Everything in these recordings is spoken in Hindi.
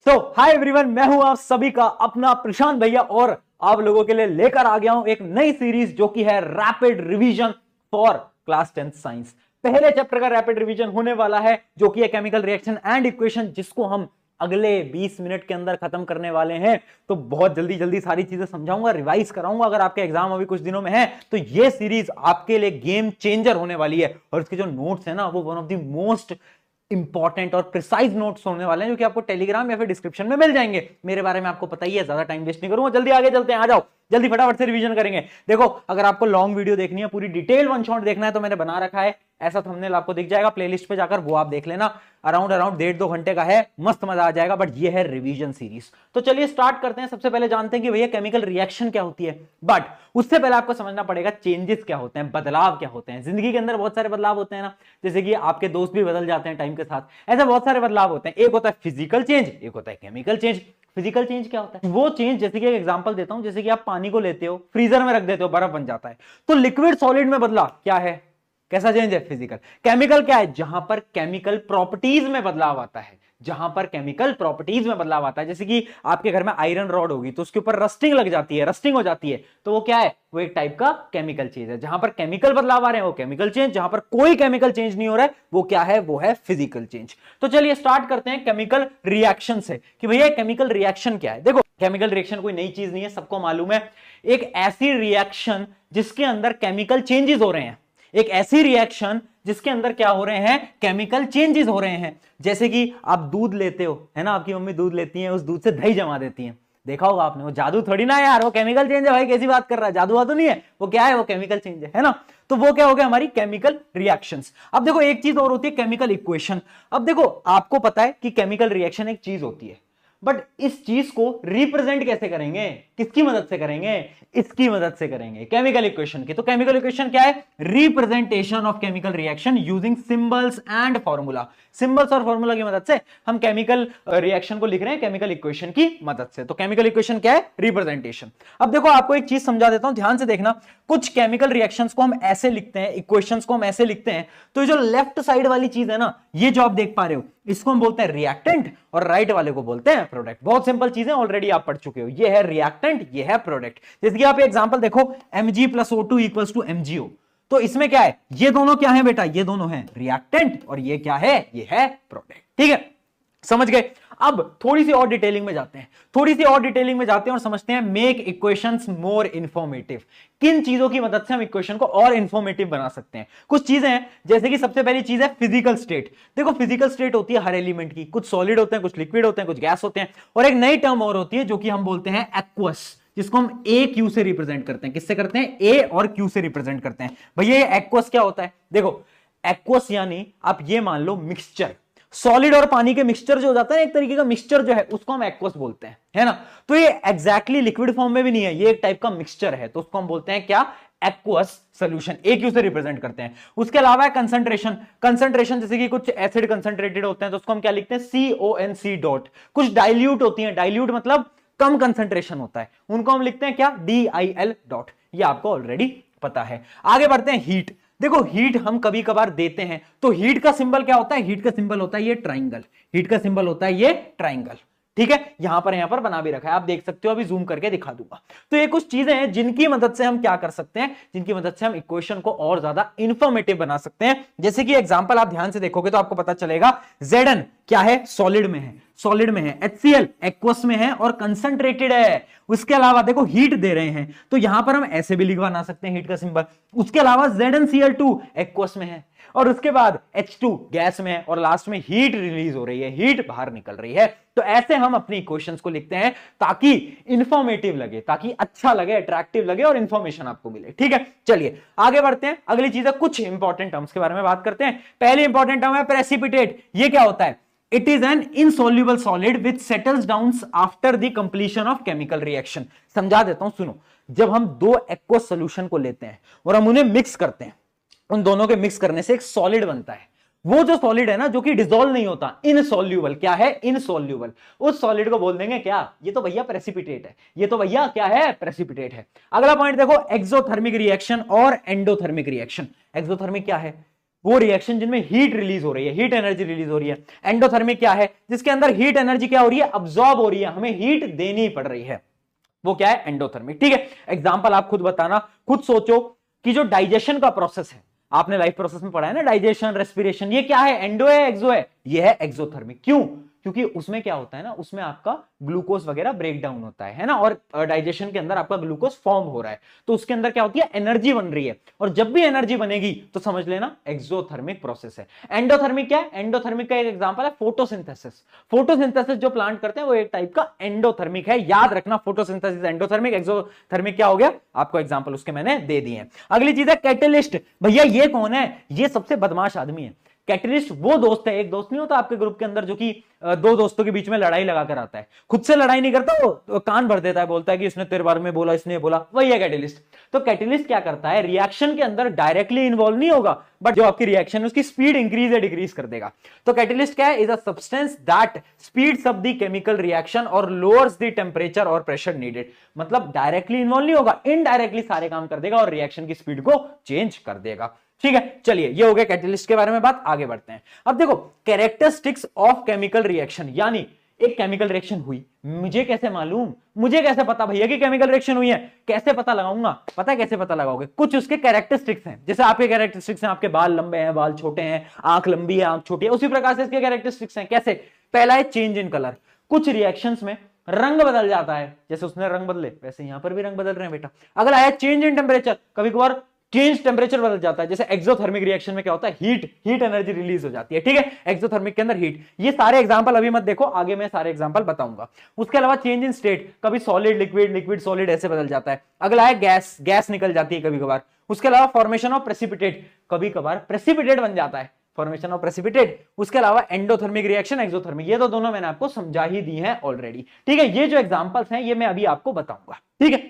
तो हाय एवरीवन, मैं हूं आप सभी का अपना प्रशांत भैया और आप लोगों के लिए लेकर आ गया हूं एक नई सीरीज जो कि है rapid revision for class 10th science. पहले चैप्टर का रैपिड रिवीजन होने वाला है जो कि है केमिकल रिएक्शन एंड इक्वेशन, जिसको हम अगले 20 मिनट के अंदर खत्म करने वाले हैं। तो बहुत जल्दी जल्दी सारी चीजें समझाऊंगा, रिवाइज कराऊंगा। अगर आपके एग्जाम अभी कुछ दिनों में है तो ये सीरीज आपके लिए गेम चेंजर होने वाली है। और इसके जो नोट्स है ना, वो one of the most important और प्रिसाइज नोट्स होने वाले हैं जो कि आपको टेलीग्राम या फिर डिस्क्रिप्शन में मिल जाएंगे। मेरे बारे में आपको पता ही है, ज्यादा टाइम वेस्ट नहीं करूंगा, जल्दी आगे चलते हैं। आ जाओ जल्दी फटाफट से रिवीजन करेंगे। देखो, अगर आपको लॉन्ग वीडियो देखनी है, पूरी डिटेल वन शॉट देखना है तो मैंने बना रखा है, ऐसा थंबनेल आपको दिख जाएगा, प्लेलिस्ट पे जाकर वो आप देख लेना। अराउंड 1.5-2 घंटे का है, मस्त मजा आ जाएगा। बट ये है रिवीजन सीरीज। तो चलिए स्टार्ट करते हैं। सबसे पहले जानते हैं कि भैया केमिकल रिएक्शन क्या होती है। बट उससे पहले आपको समझना पड़ेगा चेंजेस क्या होते हैं, बदलाव क्या होते हैं। जिंदगी के अंदर बहुत सारे बदलाव होते हैं ना, जैसे कि आपके दोस्त भी बदल जाते हैं टाइम के साथ। ऐसे बहुत सारे बदलाव होते हैं। एक होता है फिजिकल चेंज, एक होता है केमिकल चेंज। फिजिकल चेंज क्या होता है? वो चेंज, जैसे कि एक एग्जांपल देता हूं, जैसे कि आप पानी को लेते हो, फ्रीजर में रख देते हो, बर्फ बन जाता है, तो लिक्विड सॉलिड में बदला, क्या है? कैसा चेंज है? फिजिकल। केमिकल क्या है? जहां पर केमिकल प्रॉपर्टीज में बदलाव आता है, जहां पर केमिकल प्रॉपर्टीज में बदलाव आता है। जैसे कि आपके घर में आयरन रॉड होगी तो उसके ऊपर रस्टिंग लग जाती है, रस्टिंग हो जाती है, तो वो क्या है? वो एक टाइप का केमिकल चेंज है। जहां पर केमिकल बदलाव आ रहे हैं वो केमिकल चेंज, जहां पर कोई केमिकल चेंज नहीं हो रहा है वो क्या है? वो है फिजिकल चेंज। तो चलिए स्टार्ट करते हैं केमिकल रिएक्शन से कि भैया केमिकल रिएक्शन क्या है। देखो, केमिकल रिएक्शन कोई नई चीज नहीं है, सबको मालूम है। एक ऐसी रिएक्शन जिसके अंदर केमिकल चेंजेस हो रहे हैं, एक ऐसी रिएक्शन जिसके अंदर क्या हो रहे हैं? केमिकल चेंजेस हो रहे हैं। जैसे कि आप दूध लेते हो, है ना, आपकी मम्मी दूध लेती है, उस दूध से दही जमा देती है, देखा होगा आपने। वो जादू थोड़ी ना यार, वो केमिकल चेंज है भाई, कैसी बात कर रहा है? जादू वादू नहीं है, वो क्या है? वो केमिकल चेंज है ना। तो वो क्या हो गया? हमारी केमिकल रिएक्शंस। अब देखो, एक चीज और होती है केमिकल इक्वेशन। अब देखो, आपको पता है कि केमिकल रिएक्शन एक चीज होती है, बट इस चीज को रिप्रेजेंट कैसे करेंगे? किसकी मदद से करेंगे? इसकी मदद से करेंगे, केमिकल इक्वेशन की। तो केमिकल इक्वेशन क्या है? Representation of chemical reaction using symbols and formula. Symbols और फॉर्मूला की मदद से हम केमिकल रिएक्शन को लिख रहे हैं केमिकल इक्वेशन की मदद से। तो केमिकल इक्वेशन क्या है? रिप्रेजेंटेशन। अब देखो, आपको एक चीज समझा देता हूं, ध्यान से देखना। कुछ केमिकल रिएक्शंस को हम ऐसे लिखते हैं, इक्वेशंस को हम ऐसे लिखते हैं, तो जो लेफ्ट साइड वाली चीज है ना, ये जो आप देख पा रहे हो, इसको हम बोलते हैं रिएक्टेंट और राइट वाले को बोलते हैं प्रोडक्ट। बहुत सिंपल चीजें ऑलरेडी आप पढ़ चुके हो। ये है रिएक्टेंट, ये है प्रोडक्ट। जैसे कि आप एग्जांपल देखो, Mg+O2 = MgO, तो इसमें क्या है? ये दोनों क्या है बेटा? ये दोनों हैं रिएक्टेंट और ये क्या है? ये है प्रोडक्ट। ठीक है, समझ गए? अब थोड़ी सी और डिटेलिंग में जाते हैं, थोड़ी सी और डिटेलिंग में जाते हैं और समझते हैं मेक इक्वेशंस मोर इंफॉर्मेटिव। किन चीजों की मदद से हम इक्वेशन को और इंफॉर्मेटिव बना सकते हैं? कुछ चीजें हैं, जैसे कि सबसे पहली चीज है फिजिकल स्टेट। देखो, फिजिकल स्टेट होती है हर एलिमेंट की, कुछ सॉलिड होते हैं, कुछ लिक्विड होते हैं, कुछ गैस होते हैं, और एक नई टर्म और होती है जो कि हम बोलते हैं एक्वस, जिसको हम ए क्यू से रिप्रेजेंट करते हैं। किससे करते हैं? ए और क्यू से रिप्रेजेंट करते हैं। भैया ये एक्वस क्या होता है? देखो, एक्वस यानी आप ये मान लो मिक्सचर, सॉलिड और पानी के मिक्सचर जो हो जाता है, एक तरीके का मिक्सचर जो है, उसको हम एक्वस बोलते हैं, है ना। तो ये एग्जैक्टली लिक्विड फॉर्म में भी नहीं है, ये एक टाइप का मिक्सचर है, तो उसको हम बोलते हैं क्या? Aqueous solution. ए क्यू से रिप्रेजेंट करते हैं। उसके अलावा है कंसंट्रेशन। कंसंट्रेशन जैसे कि कुछ एसिड कंसंट्रेटेड होते हैं तो उसको हम क्या लिखते हैं? CONC. कुछ डाइल्यूट होती है, डाइल्यूट मतलब कम कंसंट्रेशन होता है, उनको हम लिखते हैं क्या? DIL. ये आपको ऑलरेडी पता है। आगे बढ़ते हैं, हीट। देखो, हीट हम कभी कभार देते हैं, तो हीट का सिंबल क्या होता है? हीट का सिंबल होता है ये ट्राइंगल। हीट का सिंबल होता है ये ट्राइंगल। ठीक है, यहां पर बना भी रखा है, आप देख सकते हो, अभी जूम करके दिखा दूंगा। तो ये कुछ चीजें हैं जिनकी मदद से हम क्या कर सकते हैं, जिनकी मदद से हम इक्वेशन को और ज्यादा इंफॉर्मेटिव बना सकते हैं। जैसे कि एग्जांपल आप ध्यान से देखोगे तो आपको पता चलेगा, Zn क्या है? सॉलिड में है, सॉलिड में है। HCl एक्वस में है और कंसंट्रेटेड है। उसके अलावा देखो, हीट दे रहे हैं तो यहां पर हम ऐसे भी लिखवा सकते हैं हीट का सिंबल। उसके अलावा ZnCl2 एक्वस में है, और उसके बाद H2 गैस में है, और लास्ट में हीट रिलीज हो रही है, हीट बाहर निकल रही है। तो ऐसे हम अपनी इक्वेशंस को लिखते हैं ताकि इंफॉर्मेटिव लगे, ताकि अच्छा लगे, अट्रैक्टिव लगे और इंफॉर्मेशन आपको मिले। ठीक है, चलिए आगे बढ़ते हैं। अगली चीज है, कुछ इंपॉर्टेंट टर्म्स के बारे में बात करते हैं। पहली इंपॉर्टेंट टर्म है प्रेसिपिटेट। ये क्या होता है? It is an insoluble solid which settles down after the completion of chemical reaction. समझा देता हूं, सुनो। जब हम दो एक्वस सॉल्यूशन को लेते हैं और हम उन्हें मिक्स करते हैं, उन दोनों के मिक्स करने से एक सॉलिड बनता है। वो जो सॉलिड है ना, जो कि डिसॉल्व नहीं होता, इनसॉल्यूबल। क्या है? इनसॉल्यूबल। उस सॉलिड को बोल देंगे क्या? ये तो भैया प्रेसिपिटेट है, ये तो भैया क्या है? प्रेसिपिटेट है। अगला पॉइंट देखो, एक्सोथर्मिक रिएक्शन और एंडोथर्मिक रिएक्शन। एक्सोथर्मिक क्या है? वो रिएक्शन जिनमें हीट रिलीज हो रही है, हीट एनर्जी रिलीज हो रही है। एंडोथर्मिक क्या है, जिसके अंदर हीट एनर्जी क्या हो रही है, अब्सॉर्ब हो रही है, हमें हीट देनी पड़ रही है, वो क्या है, एंडोथर्मिक। ठीक है, एग्जांपल आप खुद बताना, खुद सोचो कि जो डाइजेशन का प्रोसेस है, आपने लाइफ प्रोसेस में पढ़ा है ना, डाइजेशन, रेस्पिरेशन, ये क्या है, एंडो है एक्सो है, ये है एक्सोथर्मिक। क्यों, क्योंकि उसमें क्या होता है ना, उसमें आपका ग्लूकोज वगैरह ब्रेक डाउन होता है ना, और डाइजेशन के अंदर आपका ग्लूकोज फॉर्म हो रहा है, तो उसके अंदर क्या होती है, एनर्जी बन रही है, और जब भी एनर्जी बनेगी तो समझ लेना एक्सोथर्मिक प्रोसेस है। एंडोथर्मिक क्या है, एंडोथर्मिक का एक एग्जांपल है फोटोसिंथेसिस। फोटोसिंथेसिस जो प्लांट करते हैं वो एक टाइप का एंडोथर्मिक है, याद रखना, फोटोसिंथेसिस एंडोथर्मिक, एक्सोथर्मिक क्या हो गया, आपको एग्जांपल उसके मैंने दे दिए हैं। अगली चीज है कैटलिस्ट। भैया ये कौन है, ये सबसे बदमाश आदमी है। कैटलिस्ट वो दोस्त है, एक दोस्त नहीं होता आपके ग्रुप के अंदर जो कि दो दोस्तों के बीच में लड़ाई लगाकर आता है, खुद से लड़ाई नहीं करता, वो तो कान भर देता है, बोलता है कि इसने तेरे बारे में बोला, इसने बोला, वही है कैटलिस्ट। तो कैटलिस्ट क्या करता है, रिएक्शन के अंदर डायरेक्टली इन्वॉल्व नहीं होगा, बट जो आपकी रिएक्शन है उसकी स्पीड इंक्रीज या डिक्रीज कर देगा। तो कैटलिस्ट क्या है, is a substance that speeds up the chemical reaction और लोअर्स द टेंपरेचर और प्रेशर नीडेड। मतलब डायरेक्टली इन्वॉल्व नहीं होगा, इनडायरेक्टली सारे काम कर देगा और रिएक्शन की स्पीड को चेंज कर देगा। ठीक है, चलिए ये हो गया कैटलिस्ट के बारे में बात, आगे बढ़ते हैं। अब देखो कैरेक्टरिस्टिक्स ऑफ केमिकल रिएक्शन, यानी एक केमिकल रिएक्शन हुई, मुझे कैसे मालूम, मुझे कैसे पता भैया कि केमिकल रिएक्शन हुई है, कैसे पता लगाऊंगा, पता है कैसे पता लगाओगे, कुछ उसके कैरेक्टरिस्टिक्स हैं, जैसे आपके कैरेक्टरिस्टिक्स हैं, आपके बाल लंबे हैं, बाल छोटे हैं, आंख लंबी है, आंख छोटी है, उसी प्रकार से इसके कैरेक्टरिस्टिक्स हैं। कैसे, पहला है चेंज इन कलर, कुछ रिएक्शंस में रंग बदल जाता है, जैसे उसने रंग बदले वैसे यहां पर भी रंग बदल रहे हैं बेटा। अगला है चेंज इन टेम्परेचर, कभी कभार चेंज टेम्परेचर बदल जाता है, जैसे एक्सोथर्मिक रिएक्शन में क्या होता है, हीट एनर्जी रिलीज हो जाती है। ठीक है, एक्सोथर्मिक के अंदर हीट। ये सारे एग्जांपल अभी मत देखो, आगे मैं सारे एग्जांपल बताऊंगा। उसके अलावा चेंज इन स्टेट, कभी सॉलिड लिक्विड, लिक्विड सॉलिड ऐसे बदल जाता है। अगला है गैस, गैस निकल जाती है कभी कभार। उसके अलावा फॉर्मेशन ऑफ प्रेसिपिटेट, कभी कभार प्रेसिपिटेट बन जाता है, फॉर्मेशन ऑफ प्रेसिपिटेट। उसके अलावा एंडोथर्मिक रिएक्शन, एक्सोथर्मिक, ये तो दोनों मैंने आपको समझा ही दी हैं ऑलरेडी। ठीक है, ये जो एग्जांपल्स हैं ये मैं अभी आपको बताऊंगा। ठीक है,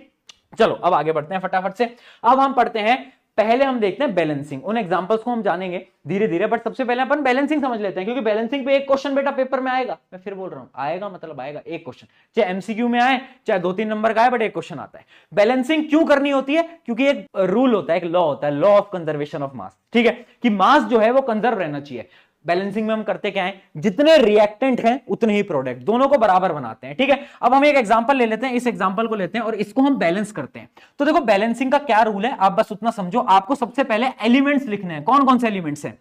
चलो अब आगे बढ़ते हैं फटाफट से। अब हम पढ़ते हैं, पहले हम देखते हैं बैलेंसिंग, उन एग्जांपल्स को हम जानेंगे धीरे धीरे, बट सबसे पहले अपन बैलेंसिंग समझ लेते हैं, क्योंकि बैलेंसिंग पे एक क्वेश्चन बेटा पेपर में आएगा, मैं फिर बोल रहा हूं आएगा, मतलब आएगा एक क्वेश्चन, चाहे एमसीक्यू में आए चाहे 2-3 नंबर का आए, बट एक क्वेश्चन आता है। बैलेंसिंग क्यों करनी होती है, क्योंकि एक रूल होता है, एक लॉ होता है, law of conservation of mass. ठीक है, कि मास जो है वो कंजर्व रहना चाहिए। बैलेंसिंग में हम करते क्या है, जितने रिएक्टेंट हैं उतने ही प्रोडक्ट, दोनों को बराबर बनाते हैं। ठीक है, अब हम एक एग्जांपल ले लेते हैं, इस एग्जांपल को लेते हैं और इसको हम बैलेंस करते हैं। तो देखो बैलेंसिंग का क्या रूल है, आप बस उतना समझो। आपको सबसे पहले एलिमेंट्स लिखने हैं, कौन कौन से एलिमेंट्स हैं,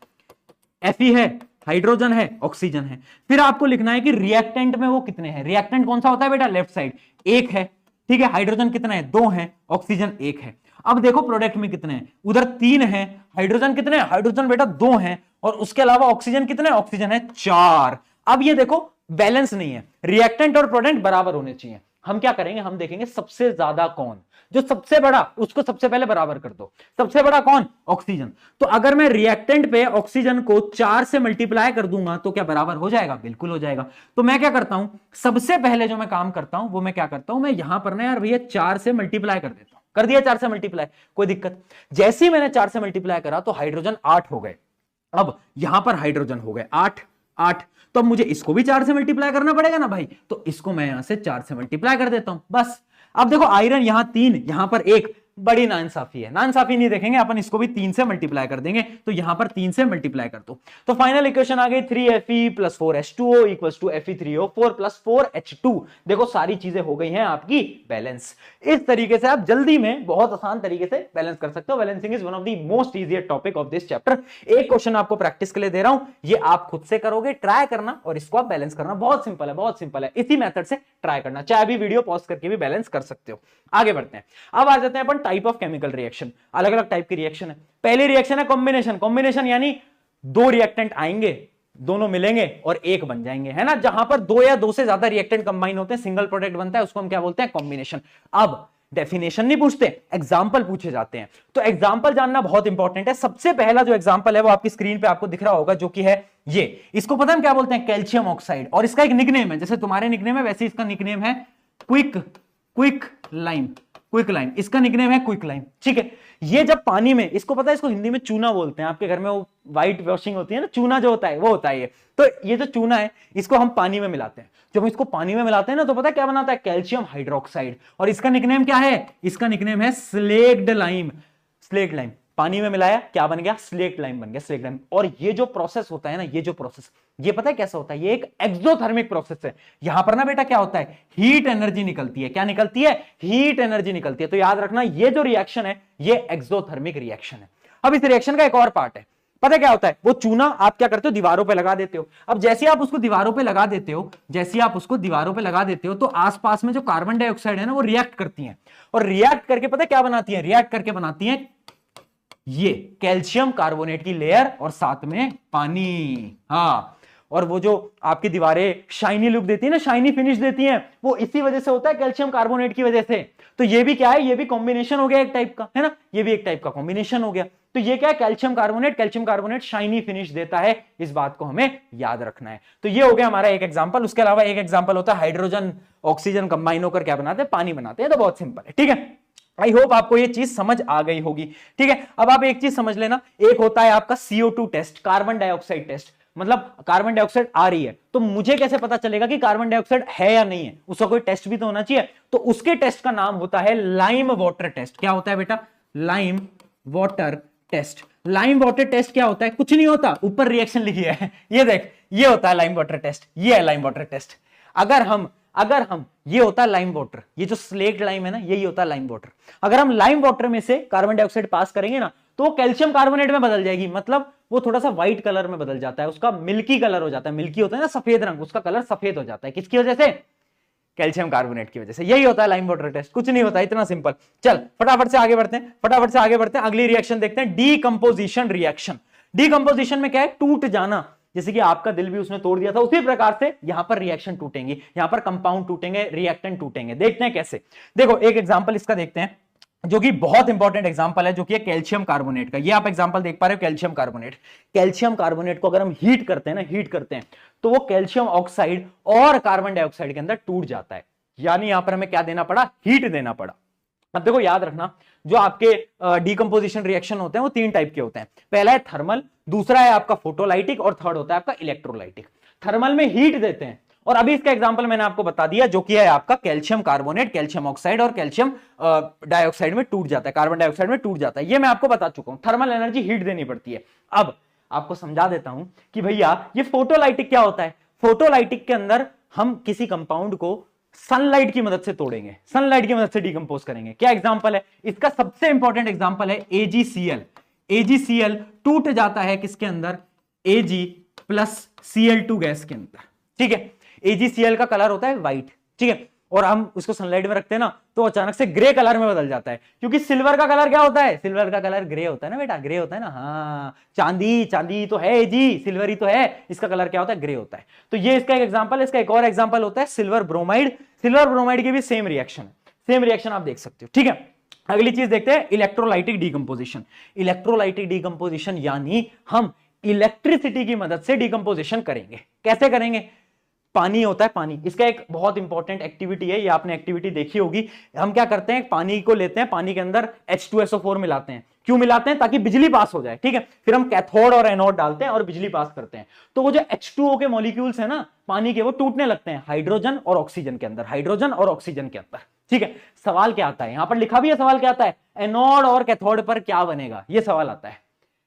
Fe है, हाइड्रोजन है, ऑक्सीजन है। फिर आपको लिखना है कि रिएक्टेंट में वो कितने हैं, रिएक्टेंट कौन सा होता है बेटा, लेफ्ट साइड, एक है। ठीक है, हाइड्रोजन कितना है, 2 है, ऑक्सीजन 1 है। अब देखो प्रोडक्ट में कितने हैं, उधर 3 है, हाइड्रोजन कितने हैं, हाइड्रोजन बेटा 2 है, और उसके अलावा ऑक्सीजन कितने हैं, ऑक्सीजन है 4। अब ये देखो बैलेंस नहीं है, रिएक्टेंट और प्रोडक्ट बराबर होने चाहिए। हम क्या करेंगे, हम देखेंगे सबसे ज्यादा कौन, जो सबसे बड़ा उसको सबसे पहले बराबर कर दो। सबसे बड़ा कौन, ऑक्सीजन। तो अगर मैं रिएक्टेंट पे ऑक्सीजन को 4 से मल्टीप्लाई कर दूंगा तो क्या बराबर हो जाएगा, बिल्कुल हो जाएगा। तो मैं क्या करता हूं, सबसे पहले जो मैं काम करता हूं वो मैं क्या करता हूं, मैं यहां पर ना यार भैया 4 से मल्टीप्लाई कर देता हूं, कर दिया 4 से मल्टीप्लाई, कोई दिक्कत। जैसे ही मैंने 4 से मल्टीप्लाई करा तो हाइड्रोजन 8 हो गए। अब यहां पर हाइड्रोजन हो गए 8, तो अब मुझे इसको भी 4 से मल्टीप्लाई करना पड़ेगा ना भाई, तो इसको मैं यहां से 4 से मल्टीप्लाई कर देता हूं बस। अब देखो आयरन यहां 3, यहां पर 1, बड़ी नाइंसाफी है, नाइंसाफी नहीं देखेंगे अपन, इसको भी 3 से मल्टीप्लाई कर देंगे, तो यहां पर 3 से मल्टीप्लाई कर दो। तो फाइनल इक्वेशन आ गई 3Fe + 4H2O equals to Fe3O 4 + 4H2। देखो सारी चीजें हो गई हैं आपकी बैलेंस। इस तरीके से आप जल्दी में बहुत आसान तरीके से बैलेंस कर सकते हो। Balancing is one of the most easier topic of this chapter. एक क्वेश्चन आपको प्रैक्टिस के लिए दे रहा हूं, ये आप खुद से करोगे, ट्राई करना और इसको आप बैलेंस करना। बहुत सिंपल है, बहुत सिंपल है, इसी मेथड से ट्राई करना, चाहे अभी वीडियो पॉज करके भी बैलेंस कर सकते हो। आगे बढ़ते हैं, अब आ जाते हैं अपन टाइप ऑफ केमिकल रिएक्शन। अलग अलग टाइप की रिएक्शन है। पहली रिएक्शन है कॉम्बिनेशन। कॉम्बिनेशन यानी 2 रिएक्टेंट आएंगे, दोनों मिलेंगे और एक बन जाएंगे, है ना। जहां पर 2 या 2 से ज्यादा रिएक्टेंट कंबाइन होते हैं, सिंगल प्रोडक्ट बनता है, उसको हम क्या बोलते हैं, कॉम्बिनेशन। अब डेफिनेशन नहीं पूछते, एग्जाम्पल पूछे जाते हैं। तो एग्जाम्पल जानना बहुत इंपॉर्टेंट है। सबसे पहला जो एग्जाम्पल है वो आपकी स्क्रीन पे आपको दिख रहा होगा, जो कि है ये। इसको पता है क्या बोलते हैं, कैल्शियम ऑक्साइड। और इसका एक निकनेम है, जैसे तुम्हारे निकनेम है वैसे इसका निकनेम है क्विक लाइम। इसका निकनेम है क्विक लाइम। ठीक है, ये जब पानी में, इसको पता है, इसको हिंदी में चूना बोलते हैं। आपके घर में वो व्हाइट वॉशिंग होती है ना, चूना जो होता है वो होता है ये। तो ये जो चूना है इसको हम पानी में मिलाते हैं। जब हम इसको पानी में मिलाते हैं ना, तो पता है क्या बनाता है, कैल्शियम हाइड्रोक्साइड। और इसका निकनेम क्या है, इसका निकनेम है स्लेक्ड लाइम। पानी में मिलाया, क्या बन गया, स्लेक्ट लाइम बन गया, स्लेक्ट लाइम। और ये जो प्रोसेस होता है ना, ये जो प्रोसेस, ये पता है कैसा होता है, ये एक एक्सोथर्मिक प्रोसेस है। यहां पर ना बेटा क्या होता है, हीट एनर्जी निकलती है। क्या निकलती है, हीट एनर्जी निकलती है। तो याद रखना ये जो रिएक्शन है ये एक्सोथर्मिक रिएक्शन है। अब इस रिएक्शन का एक और पार्ट है, पता क्या होता है, वो चूना आप क्या करते हो, दीवारों पे लगा देते हो। अब जैसे आप उसको दीवारों पे लगा देते हो, जैसे आप उसको दीवारों पे लगा देते हो, तो आसपास में जो कार्बन डाइऑक्साइड है ना, वो रिएक्ट करती हैं, और रिएक्ट करके पता क्या बनाती है, रिएक्ट करके बनाती है ये कैल्शियम कार्बोनेट की लेयर और साथ में पानी। हाँ, और वो जो आपकी दीवारें शाइनी लुक देती है ना, शाइनी फिनिश देती हैं, वो इसी वजह से होता है, कैल्शियम कार्बोनेट की वजह से। तो ये भी क्या है, ये भी कॉम्बिनेशन हो गया एक टाइप का, है ना, ये भी एक टाइप का कॉम्बिनेशन हो गया। तो ये क्या है, कैल्शियम कार्बोनेट शाइनी फिनिश देता है, इस बात को हमें याद रखना है। तो ये हो गया हमारा एक एग्जांपल। उसके अलावा एक एग्जांपल होता है हाइड्रोजन ऑक्सीजन कंबाइन होकर क्या बनाते हैं, पानी बनाते हैं। तो बहुत सिंपल है, ठीक है। आई होप आपको ये चीज समझ आ गई होगी, ठीक है। अब आप एक चीज समझ लेना, एक होता है आपका CO2 test, carbon dioxide test. मतलब कार्बन डाइऑक्साइड आ रही है, तो मुझे कैसे पता चलेगा कि कार्बन डाइऑक्साइड है या नहीं है, उसका कोई टेस्ट भी तो होना चाहिए। तो उसके टेस्ट का नाम होता है लाइम वाटर टेस्ट। क्या होता है बेटा, lime water test. Lime water test क्या होता है, कुछ नहीं होता, ऊपर रिएक्शन लिखी है, ये देख, ये होता है लाइम वाटर टेस्ट, ये है लाइम वाटर टेस्ट। अगर हम ये होता है लाइम वाटर, ये जो स्लेक्ट लाइम है ना, यही होता है लाइम वाटर। अगर हम लाइम वाटर में से कार्बन डाइऑक्साइड पास करेंगे ना, तो वो कैल्शियम कार्बोनेट में बदल जाएगी। मतलब वो थोड़ा सा व्हाइट कलर में बदल जाता है, उसका मिल्की कलर हो जाता है। मिल्की होता है ना सफेद रंग, उसका कलर सफेद हो जाता है। किसकी वजह से, कैल्शियम कार्बोनेट की वजह से। यही होता है लाइम वाटर टेस्ट, कुछ नहीं होता, इतना सिंपल। चल फटाफट से आगे बढ़ते हैं, अगली रिएक्शन देखते हैं, डीकंपोजिशन रिएक्शन। डीकंपोजिशन में क्या है, टूट जाना। जैसे कि आपका दिल भी उसने तोड़ दिया था, उसी प्रकार से यहां पर रिएक्शन टूटेंगे, यहां पर कंपाउंड टूटेंगे, रिएक्टेंट टूटेंगे। देखते हैं कैसे। देखो एक एग्जांपल इसका देखते हैं, जो कि बहुत इंपॉर्टेंट एग्जांपल है, जो कि है कैल्शियम कार्बोनेट का। ये आप एग्जांपल देख पा रहे हो, कैल्शियम कार्बोनेट। कैल्शियम कार्बोनेट को अगर हम हीट करते हैं ना, हीट करते हैं, तो वो कैल्शियम ऑक्साइड और कार्बन डाइऑक्साइड के अंदर टूट जाता है। यानी यहां पर हमें क्या देना पड़ा, हीट देना पड़ा। अब देखो याद रखना, जो आपके डीकंपोजिशन रिएक्शन होते हैं वो 3 टाइप के होते हैं। पहला है थर्मल, दूसरा है आपका फोटोलाइटिक, और थर्ड होता है आपका इलेक्ट्रोलाइटिक। थर्मल में हीट देते हैं, और अभी इसका एग्जांपल मैंने आपको बता दिया, जो कि है आपका कैल्शियम कार्बोनेट, कैल्शियम ऑक्साइड और कैल्शियम डाइऑक्साइड में टूट जाता है, कार्बन डाइऑक्साइड में टूट जाता है। ये मैं आपको बता चुका हूं, थर्मल एनर्जी हीट देनी पड़ती है। अब आपको समझा देता हूं कि भैया ये फोटोलाइटिक क्या होता है। फोटोलाइटिक के अंदर हम किसी कंपाउंड को सनलाइट की मदद से तोड़ेंगे, सनलाइट की मदद से डिकंपोज करेंगे। क्या एग्जांपल है इसका, सबसे इंपॉर्टेंट एग्जांपल है AgCl। AgCl टूट जाता है किसके अंदर, Ag प्लस Cl2 गैस के अंदर, ठीक है। AgCl का कलर होता है व्हाइट, ठीक है, और हम उसको सनलाइट में रखते हैं ना, तो अचानक से ग्रे कलर में बदल जाता है। क्योंकि सिल्वर का कलर क्या होता है, सिल्वर का कलर ग्रे होता है ना बेटा, ग्रे होता है ना। हाँ, चांदी तो है जी, सिल्वर ही तो है, इसका कलर क्या होता है, ग्रे होता है। तो ये इसका एक एग्जांपल है। इसका एक और एग्जांपल होता है सिल्वर ब्रोमाइड। सिल्वर ब्रोमाइड की भी सेम रिएक्शन है, सेम रिएक्शन आप देख सकते हो, ठीक है। अगली चीज देखते हैं, इलेक्ट्रोलाइटिक डीकंपोजिशन। इलेक्ट्रोलाइटिक डीकंपोजिशन यानी हम इलेक्ट्रिसिटी की मदद से डीकंपोजिशन करेंगे। कैसे करेंगे, पानी होता है, पानी, इसका एक बहुत इंपॉर्टेंट एक्टिविटी है, ये आपने एक्टिविटी देखी होगी। हम क्या करते हैं, पानी को लेते हैं, पानी के अंदर H2SO4 मिलाते हैं। क्यों मिलाते हैं, ताकि बिजली पास हो जाए, ठीक है। फिर हम कैथोड और एनोड डालते हैं और बिजली पास करते हैं। तो वो जो H2O के मॉलिक्यूल्स है ना पानी के, वो टूटने लगते हैं हाइड्रोजन और ऑक्सीजन के अंदर, हाइड्रोजन और ऑक्सीजन के अंदर, ठीक है। सवाल क्या आता है, यहां पर लिखा भी है, सवाल क्या आता है, एनोड और कैथोड पर क्या बनेगा, ये सवाल आता है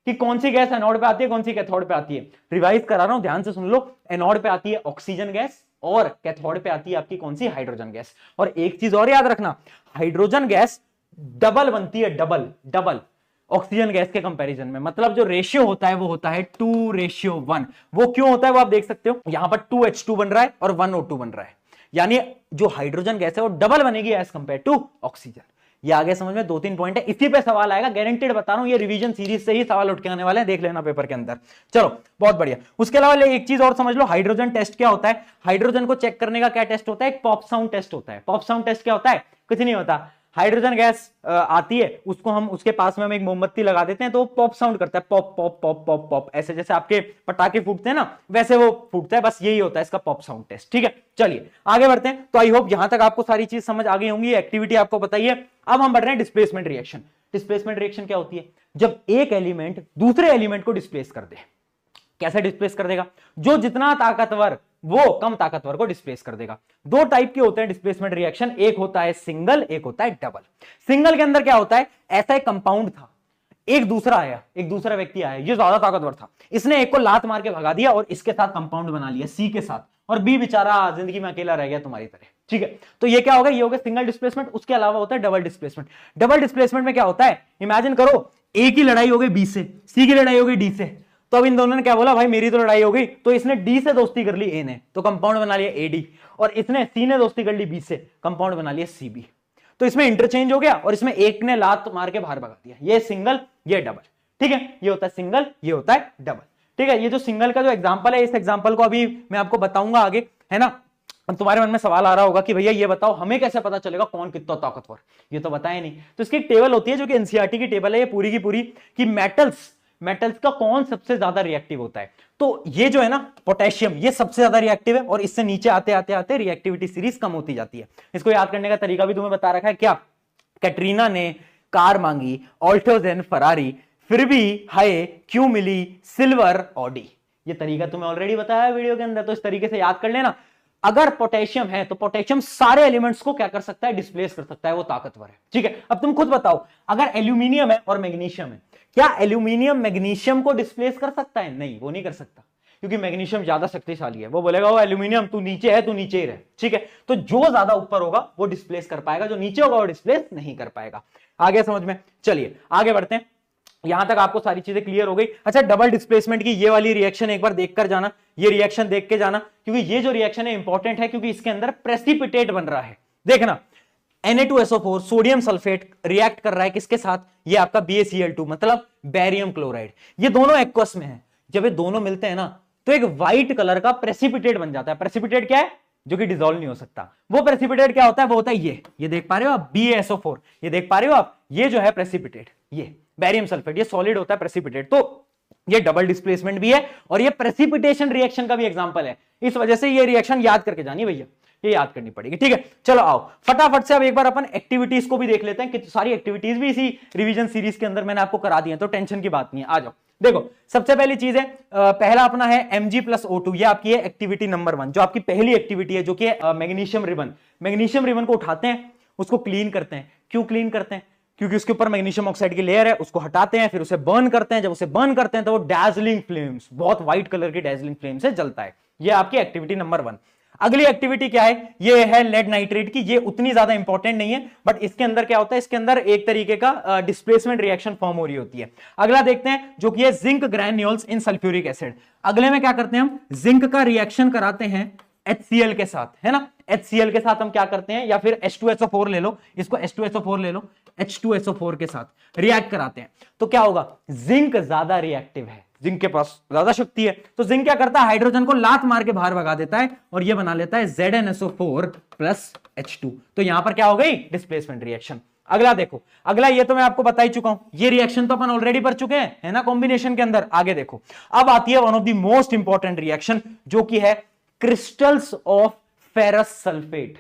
कि कौन सी गैस एनोड पे आती है, कौन सी कैथोड पे आती है। रिवाइज करा रहा हूं, ध्यान से सुन लो। एनोड पे आती है ऑक्सीजन गैस, और कैथोड पे आती है आपकी कौन सी, हाइड्रोजन गैस। और एक चीज और याद रखना, हाइड्रोजन गैस डबल बनती है, डबल ऑक्सीजन गैस के कंपैरिजन में। मतलब जो रेशियो होता है वो होता है 2:1। वो क्यों होता है वो आप देख सकते हो, यहां पर 2H2 बन रहा है और 1O2 बन रहा है। यानी जो हाइड्रोजन गैस है वो डबल बनेगी एज कंपेयर टू ऑक्सीजन। ये आगे समझ में 2-3 पॉइंट है, इसी पे सवाल आएगा, गारंटेड बता रहा हूं। ये रिवीजन सीरीज से ही सवाल उठ के आने वाले हैं, देख लेना पेपर के अंदर। चलो बहुत बढ़िया। उसके अलावा एक चीज और समझ लो, हाइड्रोजन टेस्ट क्या होता है। हाइड्रोजन को चेक करने का क्या टेस्ट होता है, एक पॉप साउंड टेस्ट होता है। पॉप साउंड टेस्ट क्या होता है, कुछ नहीं होता, हाइड्रोजन गैस आती है, उसको हम उसके पास में हम एक मोमबत्ती लगा देते हैं, तो वो पॉप साउंड करता है, pop pop pop pop pop, ऐसे जैसे आपके पटाखे फूटते हैं ना, वैसे वो फूटता है। बस यही होता है इसका पॉप साउंड टेस्ट, ठीक है। चलिए आगे बढ़ते हैं। तो आई होप यहां तक आपको सारी चीज समझ आ गई होंगी, एक्टिविटी आपको बताइए। अब हम बढ़ रहे हैं डिस्प्लेसमेंट रिएक्शन। डिस्प्लेसमेंट रिएक्शन क्या होती है, जब एक एलिमेंट दूसरे एलिमेंट को डिस्प्लेस कर दे। कैसे डिस्प्लेस कर देगा, जो जितना ताकतवर वो कम ताकतवर को डिस्प्लेस कर देगा। 2 टाइप के होते हैं डिस्प्लेसमेंट रिएक्शन, एक होता है सिंगल, एक होता है डबल। सिंगल के अंदर क्या होता है, ऐसा एक कंपाउंड था, एक दूसरा आया, एक दूसरा व्यक्ति आया, ये ज्यादा ताकतवर था, इसने एक को लात मार के भगा दिया और इसके साथ कंपाउंड बना लिया सी के साथ, और बी बेचारा जिंदगी में अकेला रह गया तुम्हारी तरह, ठीक है। तो ये क्या होगा, ये होगा सिंगल डिस्प्लेसमेंट। उसके अलावा होता है डबल डिस्प्लेसमेंट। डबल डिस्प्लेसमेंट में क्या होता है, इमेजिन करो ए की लड़ाई हो गई बी से, सी की लड़ाई हो गई डी से, तो अब इन दोनों ने क्या बोला, भाई मेरी तो लड़ाई हो गई, तो इसने डी से दोस्ती कर ली ए ने, तो कंपाउंड बना लिया एडी, और इसने सी ने दोस्ती कर ली बी से, कंपाउंड बना लिया सीबी। तो इसमें इंटरचेंज हो गया और इसमें एक ने लात मार के बाहर भगा दिया। ये सिंगल, ये डबल, ठीक है। ये होता है सिंगल, ये होता है डबल, ठीक है। ये जो सिंगल का जो एग्जांपल है, इस एग्जांपल को अभी मैं आपको बताऊंगा आगे, है ना। तुम्हारे मन में सवाल आ रहा होगा कि भैया ये बताओ हमें कैसे पता चलेगा कौन कितना ताकतवर, ये तो बताया नहीं। तो इसकी एक टेबल होती है जो कि एनसीईआरटी की टेबल है, ये पूरी की पूरी कि मेटल्स का कौन सबसे ज्यादा रिएक्टिव होता है। तो ये जो है ना पोटेशियम, ये सबसे ज्यादा रिएक्टिव है, और इससे नीचे आते आते आते रिएक्टिविटी सीरीज कम होती जाती है। इसको याद करने का तरीका भी तुम्हें बता रखा है क्या। कैटरीना ने कार मांगी, ऑल्टोजेन फरारी, फिर भी हाय क्यों मिली सिल्वर ऑडी। ये तरीका तुम्हें ऑलरेडी बताया है वीडियो के अंदर, तो इस तरीके से याद कर लेना। अगर पोटेशियम है तो पोटेशियम सारे एलिमेंट्स को क्या कर सकता है, डिस्प्लेस कर सकता है, वो ताकतवर है, ठीक है। अब तुम खुद बताओ, अगर एल्यूमिनियम है और मैग्नीशियम है, क्या एल्यूमिनियम मैग्नीशियम को डिस्प्लेस कर सकता है? नहीं, वो नहीं कर सकता, क्योंकि मैग्नीशियम ज्यादा शक्तिशाली है। वो बोलेगा वो एल्यूमिनियम तू नीचे है, तू नीचे ही रहे, ठीक है। तो जो ज्यादा ऊपर होगा वो डिस्प्लेस कर पाएगा, जो नीचे होगा वो डिस्प्लेस नहीं कर पाएगा। आगे समझ में, चलिए आगे बढ़ते हैं। यहां तक आपको सारी चीजें क्लियर हो गई। अच्छा, डबल डिस्प्लेसमेंट की ये वाली रिएक्शन एक बार देखकर जाना, ये रिएक्शन देख के जाना, क्योंकि ये जो रिएक्शन है इंपॉर्टेंट है, क्योंकि इसके अंदर प्रेसिपिटेट बन रहा है। देखना, Na2SO4 सोडियम सल्फेट रिएक्ट कर रहा है किसके साथ, ये आपका BaCl2 मतलब बेरियम क्लोराइड। ये दोनों एक्वस में है, जब ये दोनों मिलते हैं ना तो एक व्हाइट कलर का प्रेसिपिटेट बन जाता है। प्रेसिपिटेट क्या है, जो कि डिसॉल्व नहीं हो सकता। वो प्रेसिपिटेट क्या होता है, वो होता है ये देख पा रहे हो आप, BaSO4, ये देख पा रहे हो आप, ये जो है प्रेसिपिटेट, ये बेरियम सल्फेट, ये सॉलिड होता है प्रेसिपिटेट। तो ये डबल डिस्प्लेसमेंट भी है और ये प्रेसिपिटेशन रिएक्शन का भी एग्जांपल है। इस वजह से ये रिएक्शन याद करके जानी भैया, ये याद करनी पड़ेगी, ठीक है। चलो आओ फटाफट से अब एक बार अपन एक्टिविटीज को भी देख लेते हैं, कि सारी एक्टिविटीज भी इसी रिवीजन सीरीज के अंदर मैंने आपको करा दी है, तो टेंशन की बात नहीं है। आ जाओ, देखो सबसे पहली चीज है, पहला अपना है Mg+O2, ये आपकी है एक्टिविटी नंबर 1, जो आपकी पहली एक्टिविटी है, जो कि मैग्नीशियम रिबन। मैग्नीशियम रिबन को उठाते हैं, उसको क्लीन करते हैं। क्यों क्लीन करते हैं, क्योंकि उसके ऊपर मैग्नीशियम ऑक्साइड की लेयर है, उसको हटाते हैं, फिर उसे बर्न करते हैं। जब उसे बर्न करते हैं तो वो डैजलिंग फ्लेम्स, बहुत व्हाइट कलर की डैजलिंग फ्लेम से जलता है। ये आपकी एक्टिविटी नंबर 1। अगली एक्टिविटी क्या है, ये है लेड नाइट्रेट की। ये उतनी ज्यादा इंपॉर्टेंट नहीं है, बट इसके अंदर क्या होता है, इसके अंदर एक तरीके का डिस्प्लेसमेंट रिएक्शन फॉर्म हो रही होती है। अगला देखते हैं, जो कि है जिंक ग्रैन्यूल्स इन सल्फ्यूरिक एसिड। अगले में क्या करते हैं हम, जिंक का रिएक्शन कराते हैं HCl के साथ, है ना। HCl के साथ हम क्या करते हैं, या फिर H2SO4 ले लो, इसको H2SO4 ले लो, H2SO4 के साथ रिएक्ट कराते हैं, तो क्या होगा, जिंक ज्यादा रिएक्टिव है, जिंक के पास ज्यादा शक्ति है। तो जिंक क्या करता है, हाइड्रोजन को लात मार के बाहर भगा देता है और ये बना लेता है ZnSO4 प्लस H2। तो यहां पर क्या हो गई, डिस्प्लेसमेंट रिएक्शन। अगला देखो, अगला ये तो मैं आपको बता ही चुका हूं, ये रिएक्शन तो अपन ऑलरेडी पढ़ चुके हैं, है ना, कॉम्बिनेशन के अंदर। आगे देखो, अब आती है one of the most important reaction, जो कि है crystals of ferrous sulphate.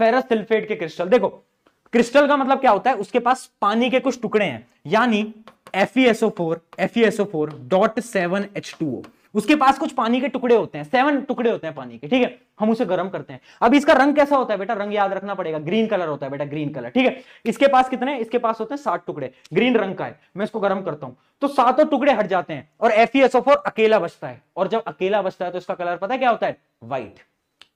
Ferrous sulphate के क्रिस्टल, देखो क्रिस्टल का मतलब क्या होता है, उसके पास पानी के कुछ टुकड़े हैं, यानी FeSO4.7H2O, उसके पास कुछ पानी के टुकड़े होते हैं, 7 टुकड़े होते हैं पानी के, ठीक है। हम उसे गर्म करते हैं। अब इसका रंग कैसा होता है बेटा, रंग याद रखना पड़ेगा, ग्रीन कलर होता है बेटा, ग्रीन कलर, ठीक है। इसके पास कितने, इसके पास होते हैं 7 टुकड़े, ग्रीन रंग का है। मैं इसको गर्म करता हूं तो 7 टुकड़े हट जाते हैं और FeSO4 अकेला बचता है। और जब अकेला बचता है तो इसका कलर पता है क्या होता है, व्हाइट।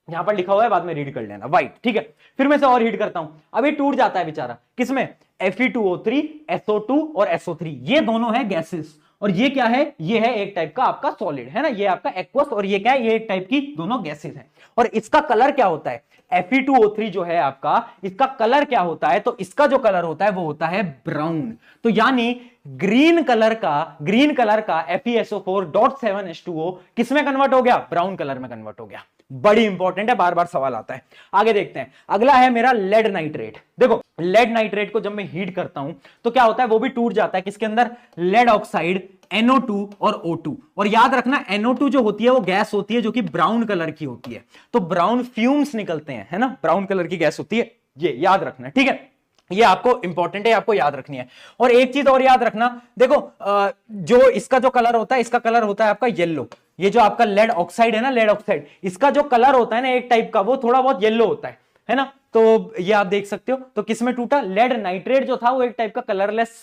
यहां पर लिखा हुआ है, बाद में रीड कर लेना, व्हाइट, ठीक है। फिर मैं इसे और हीट करता हूं, अब ये टूट जाता है बेचारा, किसमें, Fe2O3, SO2 और SO3, ये दोनों है गैसेस। और ये क्या है, ये है एक टाइप का आपका सॉलिड, है ना, ये आपका एक्वस, और ये क्या है, ये एक टाइप की दोनों गैसेस हैं। और इसका कलर क्या होता है, Fe2O3 जो है आपका, इसका कलर क्या होता है, तो इसका जो कलर होता है वो होता है ब्राउन। तो यानी ग्रीन कलर का FeSO4.7H2O किसमें कन्वर्ट हो गया, ब्राउन कलर में कन्वर्ट हो गया। बड़ी इंपॉर्टेंट है, बार बार सवाल आता है। आगे देखते हैं, अगला है मेरा लेड नाइट्रेट। देखो लेड नाइट्रेट को जब मैं हीट करता हूं तो क्या होता है, वो भी टूट जाता है, किसके अंदर, लेड ऑक्साइड, NO2 और O2। और याद रखना NO2 जो होती है वो गैस होती है जो कि ब्राउन कलर की होती है, तो ब्राउन फ्यूम्स निकलते हैं, है ना, ब्राउन कलर की गैस होती है, ये याद रखना, ठीक है। ये आपको इंपॉर्टेंट है, आपको याद रखनी है। और एक चीज और याद रखना, देखो जो इसका जो कलर होता है, इसका कलर होता है आपका येलो। ये जो आपका लेड ऑक्साइड है ना, लेड ऑक्साइड, इसका जो कलर होता है ना एक टाइप का, वो थोड़ा बहुत येलो होता है है ना। तो ये आप देख सकते हो। तो किसमें टूटा, लेड नाइट्रेट जो था वो एक टाइप का कलरलेस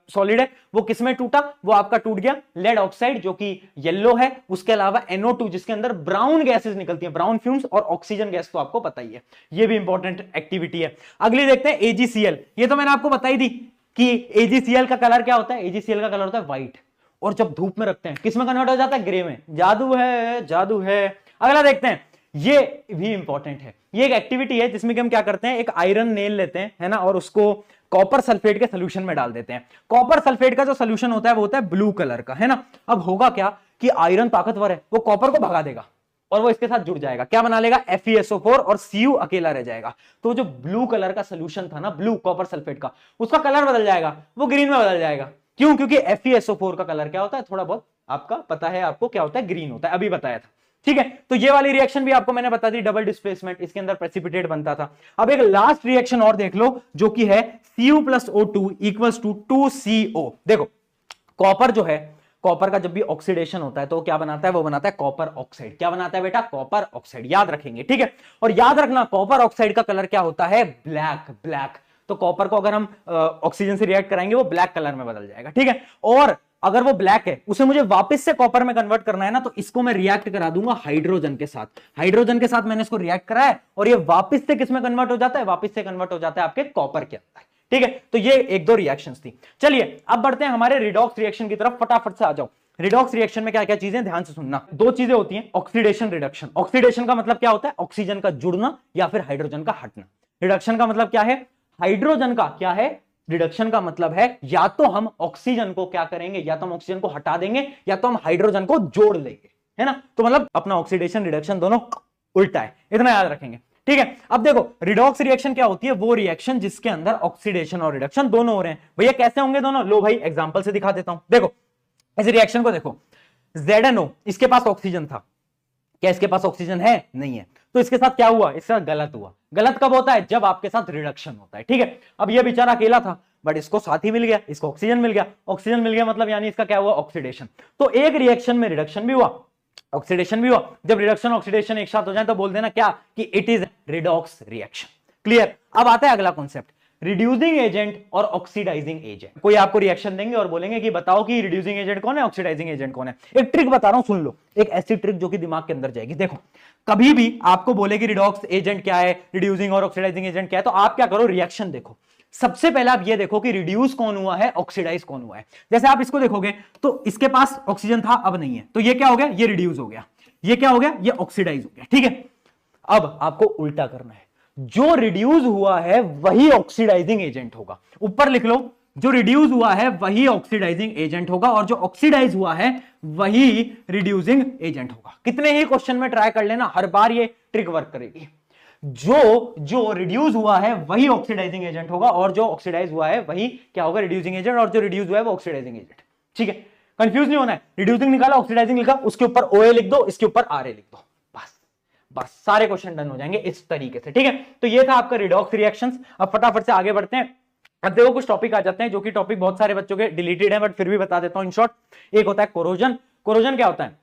सॉलिड है, वो किसमें टूटा, वो आपका टूट गया लेड ऑक्साइड जो कि येलो है, उसके अलावा NO2 जिसके अंदर ब्राउन गैसेस निकलती हैं, ब्राउन फ्यूम्स, और ऑक्सीजन गैस तो आपको पता ही है, ये भी इंपॉर्टेंट एक्टिविटी है। अगली देखते हैं AgCl। ये तो मैंने आपको बताई दी कि AgCl का कलर क्या होता है, AgCl का कलर होता है व्हाइट, और जब धूप में रखते हैं किसमें कन्वर्ट हो जाता है, ग्रे में। जादू है, जादू है। अगला देखते हैं, ये भी इंपॉर्टेंट है, ये एक एक्टिविटी है जिसमें कि हम क्या करते हैं, एक आयरन नेल लेते हैं, है ना, और उसको कॉपर सल्फेट के सोल्यूशन में डाल देते हैं। कॉपर सल्फेट का जो सोल्यूशन होता है वो होता है ब्लू कलर का, है ना। अब होगा क्या कि आयरन ताकतवर है, वो कॉपर को भगा देगा और वो इसके साथ जुड़ जाएगा, क्या बना लेगा, FeSO4, और Cu अकेला रह जाएगा। तो जो ब्लू कलर का सोल्यूशन था ना, ब्लू कॉपर सल्फेट का, उसका कलर बदल जाएगा, वो ग्रीन में बदल जाएगा। क्यों, क्योंकि FeSO4 का कलर क्या होता है, थोड़ा बहुत आपका पता है आपको क्या होता है, ग्रीन होता है, अभी बताया था। ठीक है, तो ये वाली रिएक्शन भी आपको मैंने बता दी, डबल डिस्प्लेसमेंट, इसके अंदर प्रेसिपिटेट बनता था। अब एक लास्ट रिएक्शन और देख लो जो कि है Cu + O2 = 2CO। देखो कॉपर जो है, कॉपर का जब भी ऑक्सीडेशन होता है तो क्या बनाता है, वो बनाता है कॉपर ऑक्साइड। क्या बनाता है बेटा, कॉपर ऑक्साइड, याद रखेंगे। ठीक है, और याद रखना कॉपर ऑक्साइड का कलर क्या होता है, ब्लैक, ब्लैक। तो कॉपर को अगर हम ऑक्सीजन से रिएक्ट कराएंगे वो ब्लैक कलर में बदल जाएगा। ठीक है, और अगर वो ब्लैक है उसे मुझे वापस से कॉपर में कन्वर्ट करना है ना, तो इसको मैं रिएक्ट करा दूंगा हाइड्रोजन के साथ। हाइड्रोजन के साथ मैंने इसको रिएक्ट कराया और ये वापस से किसमें कन्वर्ट हो जाता है, वापस से कन्वर्ट हो जाता है आपके कॉपर के अंदर। ठीक है, तो ये एक दो रिएक्शंस थी। चलिए अब बढ़ते हैं हमारे रिडॉक्स रिएक्शन की तरफ, फटाफट से आ जाओ। रिडॉक्स रिएक्शन में क्या क्या चीजें, ध्यान से सुनना। दो चीजें होती हैं, ऑक्सीडेशन, रिडक्शन। ऑक्सीडेशन का मतलब क्या होता है, ऑक्सीजन का जुड़ना या फिर हाइड्रोजन का हटना। रिडक्शन का मतलब क्या है, हाइड्रोजन का क्या है, रिडक्शन का मतलब है या तो हम ऑक्सीजन को क्या करेंगे, या तो हम ऑक्सीजन को हटा देंगे या तो हम हाइड्रोजन को जोड़ लेंगे, है ना। तो मतलब अपना ऑक्सीडेशन रिडक्शन दोनों उल्टा है, इतना याद रखेंगे। ठीक है, अब देखो रिडॉक्स रिएक्शन क्या होती है, वो रिएक्शन जिसके अंदर ऑक्सीडेशन और रिडक्शन दोनों हो रहे हैं। भैया कैसे होंगे दोनों, लो भाई एग्जांपल से दिखा देता हूं। देखो इस रिएक्शन को देखो, ZNO, इसके पास ऑक्सीजन था, क्या इसके पास ऑक्सीजन है, नहीं है, तो इसके साथ क्या हुआ, इसके साथ गलत हुआ। गलत कब होता है, जब आपके साथ रिडक्शन होता है। ठीक है, अब ये बेचारा अकेला था बट इसको साथी मिल गया, इसको ऑक्सीजन मिल गया। ऑक्सीजन मिल गया मतलब यानी इसका क्या हुआ, ऑक्सीडेशन। तो एक रिएक्शन में रिडक्शन भी हुआ, ऑक्सीडेशन भी हुआ। जब रिडक्शन ऑक्सीडेशन एक साथ हो जाए तो बोल देना क्या, कि it is redox reaction. Clear. अब आता है अगला कॉन्सेप्ट, रिड्यूसिंग एजेंट और ऑक्सीडाइजिंग एजेंट। कोई आपको रिएक्शन देंगे और बोलेंगे कि बताओ कि रिड्यूसिंग एजेंट कौन है, ऑक्सीडाइजिंग एजेंट कौन है। एक ट्रिक बता रहा हूं, सुन लो, एक ऐसी ट्रिक जो कि दिमाग के अंदर जाएगी। देखो कभी भी आपको बोले कि रिडॉक्स एजेंट क्या है, रिड्यूसिंग और ऑक्सीडाइजिंग एजेंट क्या है, तो आप क्या करो, रिएक्शन देखो। सबसे पहले आप ये देखो कि रिड्यूस कौन हुआ है, ऑक्सीडाइज कौन हुआ है। जैसे आप इसको देखोगे तो इसके पास ऑक्सीजन था, अब नहीं है, तो ये क्या हो गया, ये रिड्यूस हो गया। ये क्या हो गया, ये ऑक्सीडाइज हो गया। ठीक है, अब आपको उल्टा करना है, जो रिड्यूस हुआ है वही ऑक्सीडाइजिंग एजेंट होगा। ऊपर लिख लो, जो रिड्यूस हुआ है वही ऑक्सीडाइजिंग एजेंट होगा और जो ऑक्सीडाइज हुआ है वही रिड्यूसिंग एजेंट होगा। कितने ही क्वेश्चन में ट्राई कर लेना, हर बार ये ट्रिक वर्क करेगी। जो रिड्यूस हुआ है वही ऑक्सीडाइजिंग एजेंट होगा और जो ऑक्सीडाइज हुआ है वही क्या होगा, रिड्यूसिंग एजेंट, और जो रिड्यूस हुआ है वो ऑक्सीडाइजिंग एजेंट। ठीक है, कंफ्यूज नहीं होना है। रिड्यूसिंग निकाला, ऑक्सीडाइजिंग लिखा, उसके ऊपर OA लिख दो, इसके ऊपर RA लिख दो, बस सारे क्वेश्चन डन हो जाएंगे इस तरीके से। ठीक है, तो ये था आपका रिडॉक्स रिएक्शंस। अब फटाफट से आगे बढ़ते हैं। अब देखो कुछ टॉपिक आ जाते हैं जो कि टॉपिक बहुत सारे बच्चों के डिलीटेड है, बट फिर भी बता देता हूं इन शॉर्ट। एक होता है कोरोजन। कोरोजन क्या होता है,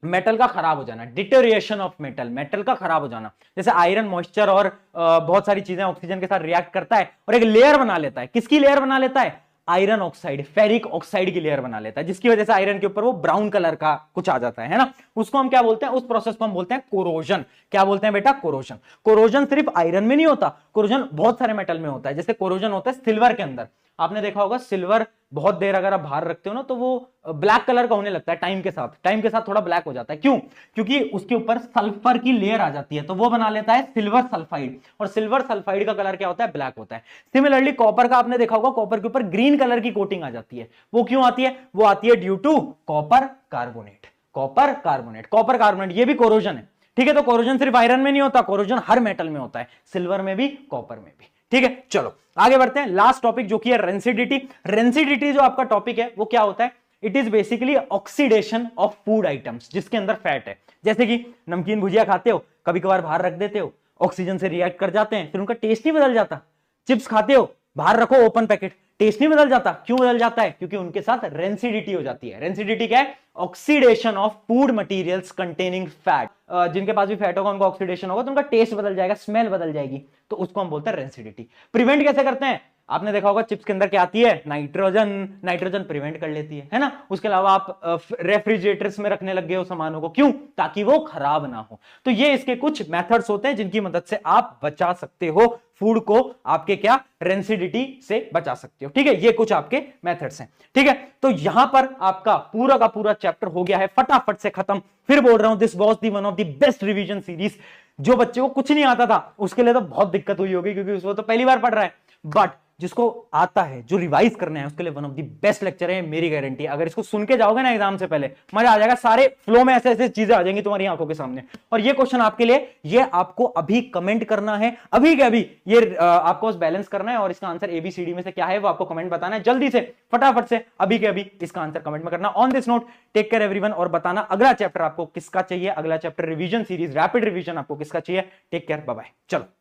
मेटल का खराब हो जाना, डिटेरिएशन ऑफ मेटल, मेटल का खराब हो जाना। जैसे आयरन मॉइस्चर और बहुत सारी चीजें ऑक्सीजन के साथ रिएक्ट करता है और एक लेयर बना लेता है। किसकी लेयर बना लेता है, आयरन ऑक्साइड, फेरिक ऑक्साइड की लेयर बना लेता है, जिसकी वजह से आयरन के ऊपर वो ब्राउन कलर का कुछ आ जाता है ना। उसको हम क्या बोलते हैं, उस प्रोसेस को हम बोलते हैं कोरोजन। क्या बोलते हैं बेटा, कोरोजन। कोरोजन सिर्फ आयरन में नहीं होता, कोरोजन बहुत सारे मेटल में होता है। जैसे कोरोजन होता है सिल्वर के अंदर, आपने देखा होगा सिल्वर बहुत देर अगर आप बाहर रखते हो ना तो वो ब्लैक कलर का होने लगता है टाइम के साथ, टाइम के साथ थोड़ा ब्लैक हो जाता है। क्यों, क्योंकि उसके ऊपर सल्फर की लेयर आ जाती है, तो वो बना लेता है सिल्वर सल्फाइड, और सिल्वर सल्फाइड का कलर क्या होता है, ब्लैक होता है। सिमिलरली कॉपर का आपने देखा होगा, कॉपर के ऊपर ग्रीन कलर की कोटिंग आ जाती है। वो क्यों आती है, वो आती है due to copper carbonate. Copper carbonate, copper carbonate ये भी कोरोजन है। ठीक है, तो कोरोजन सिर्फ आयरन में नहीं होता, कोरोजन हर मेटल में होता है, सिल्वर में भी, कॉपर में भी। ठीक है, चलो आगे बढ़ते हैं। लास्ट टॉपिक जो कि है रेंसिडिटी। रेंसिडिटी जो आपका टॉपिक है वो क्या होता है, it is basically oxidation of food items जिसके अंदर फैट है। जैसे कि नमकीन भुजिया खाते हो, कभी कभार बाहर रख देते हो, ऑक्सीजन से रिएक्ट कर जाते हैं, फिर उनका टेस्ट नहीं बदल जाता। चिप्स खाते हो, बाहर रखो ओपन पैकेट, टेस्ट नहीं बदल जाता। क्यों बदल जाता है, क्योंकि उनके साथ रेंसिडिटी हो जाती है। रेंसिडिटी क्या है, oxidation of food materials containing fat. जिनके पास भी फैट होगा उनका ऑक्सीडेशन होगा तो उनका टेस्ट बदल जाएगा, स्मेल बदल जाएगी, तो उसको हम बोलते हैं रेंसिडिटी। प्रिवेंट कैसे करते हैं? आपने देखा होगा चिप्स के अंदर क्या आती है, नाइट्रोजन, नाइट्रोजन प्रिवेंट कर लेती है ना। उसके अलावा आप रेफ्रिजरेटर्स में रखने लग गए हो सामानों को, क्यों? ताकि वो खराब ना हो। तो ये इसके कुछ मेथड्स होते हैं जिनकी मदद से आप बचा सकते हो फूड को, आपके क्या रेंसिडिटी से बचा सकते हो। ठीक है, ये कुछ आपके मेथड्स हैं। ठीक है, तो यहां पर आपका पूरा का पूरा चैप्टर हो गया है फटाफट से खत्म। फिर बोल रहा हूं, this was the one of the best revision series. जो बच्चे को कुछ नहीं आता था उसके लिए तो बहुत दिक्कत हुई होगी, क्योंकि उसको तो पहली बार पढ़ रहा है, बट जिसको आता है, जो रिवाइज करना है, उसके लिए one of the best lecture है, मेरी गारंटी। अगर इसको सुन के जाओगे ना एग्जाम से पहले, मजा आ जाएगा, सारे फ्लो में ऐसे ऐसे चीजें आ जाएंगी तुम्हारी आंखों के सामने। और ये क्वेश्चन आपके लिए, ये आपको अभी कमेंट करना है, अभी के अभी ये आपको बस बैलेंस करना है और इसका आंसर एबीसीडी में से क्या है वो आपको कमेंट बताना है। जल्दी से फटाफट से अभी के अभी इसका आंसर कमेंट में करना। On this note, take care everyone, और बताना अगला चैप्टर आपको किसका चाहिए, अगला chapter revision series rapid revision आपको किसका चाहिए। टेक केयर, बाय बाय, चलो।